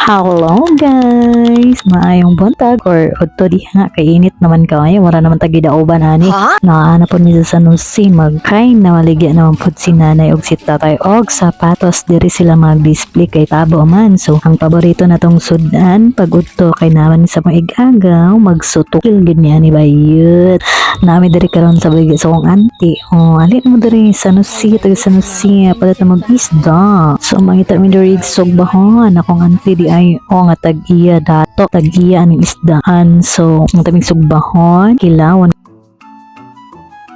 Hello guys! Maayong buntag or udto diha kay init naman kayo. Wala naman tagi daoban ani. Naana po niya sa Sanusi mag-crime na maligya naman po si nanay og si tatay og sapatos diri sila mag-display kay tabo man. So ang paborito na tong sudan pag udto kay naman sa mga igagaw magsutukil gid niya ni bayot. Nami diri karon sa baligya sa akong auntie. Oh, ali mo diri sa Sanusi, taga Sanusi palit na mag-isda. So mangita mi diri sugbahon akong auntie di ay o nga tag-iya dato tag-iya aning isdaan. So ang tabing sugbahon kilawon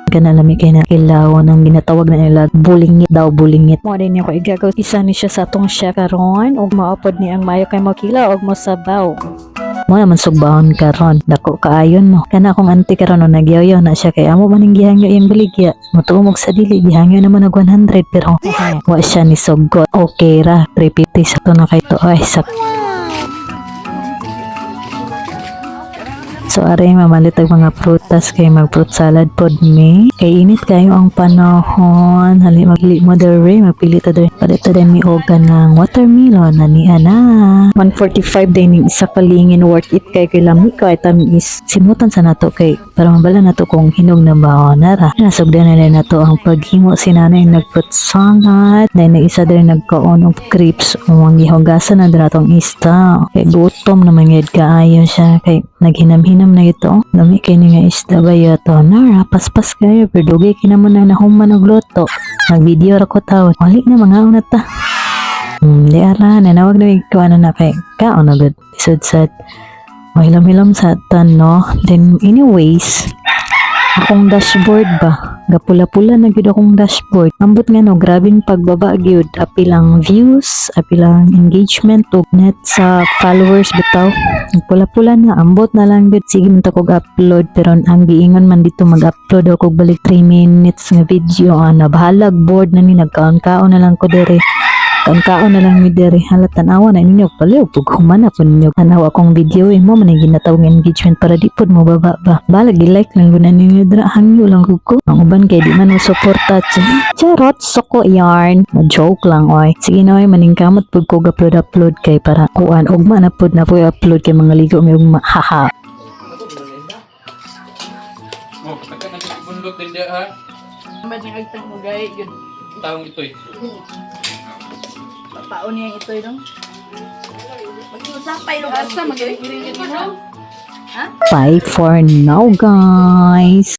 kana lami kay na kilawon ang ginatawag na nila bulingit daw bulingit mo din ako igagaw isa ni siya sa atong chef karon og maapod ni ang mayo kay mo kila og mo sabaw mo naman sugbahon karon dako kaayon mo kana akong auntie karon no nagyayo na siya kay amo maning gihangyo iyang baligya motuomog sa dili gihangyo naman og 100 pero wa siya ni sugot okay ra 350 sa to na kay to ay sa So aray mamalit ang mga prutas kay mag fruit salad pod mi. Kay init kayo ang panahon. Hali magli mo dere magpili ta dere. Palita din mi og kanang watermelon na ni ana. 145 din ning isa kalingin worth it kay lami kay tamis. Simutan sa nato kay para mabala nato kung hinog na ba nara. Nasugdan na nato ang paghimo si nanay nag fruit salad. Dahil na isa din nagkaon og crepes o ang gihugasan na natong ista. Kay gutom na mangyad kaayo siya kay naghinam-hinam na ito. Lami kay nga isda ba yato. Nara, paspas kayo. Pero dugay kinamo na nahuman og luto. Nag-video ra ko tawad. Wali na mga una ta. Di ara, nanawag na ikaw na kay kaon na good. Isud-sad. Mahilam-hilam sa tan, no? Then, anyways, akong dashboard ba? Gapula-pula na gyud akong dashboard. Ambot nga no, grabing pagbaba gyud. Apilang views, apilang engagement, ug net sa followers bitaw. Pula-pula na, ambot na lang gyud. Sige man ta kog upload pero ang giingon man dito mag-upload ako balik 3 minutes nga video. Nabahalag board na ni nagkaon-kaon na lang ko dere. Kaon na lang mi dere halat tanawa na ninyo pala pug humana po ninyo tanaw akong video mo man ginatawag nga engagement para di pod mo baba ba balag i-like lang guna ninyo dra hangyo lang ko ang uban kay di man mo suporta charot soko yarn joke lang oy sige na oy maningkamot pud ko upload kay para kuan ugma na pod na po upload kay mga ligo mi ugma haha mo taka na bunlot din dia ha Bading agtang mo gay yun. taong itoy Papaon niya ito dong. Mag-usapay lo asa magiring-giring ito no. Ha? bye for now guys.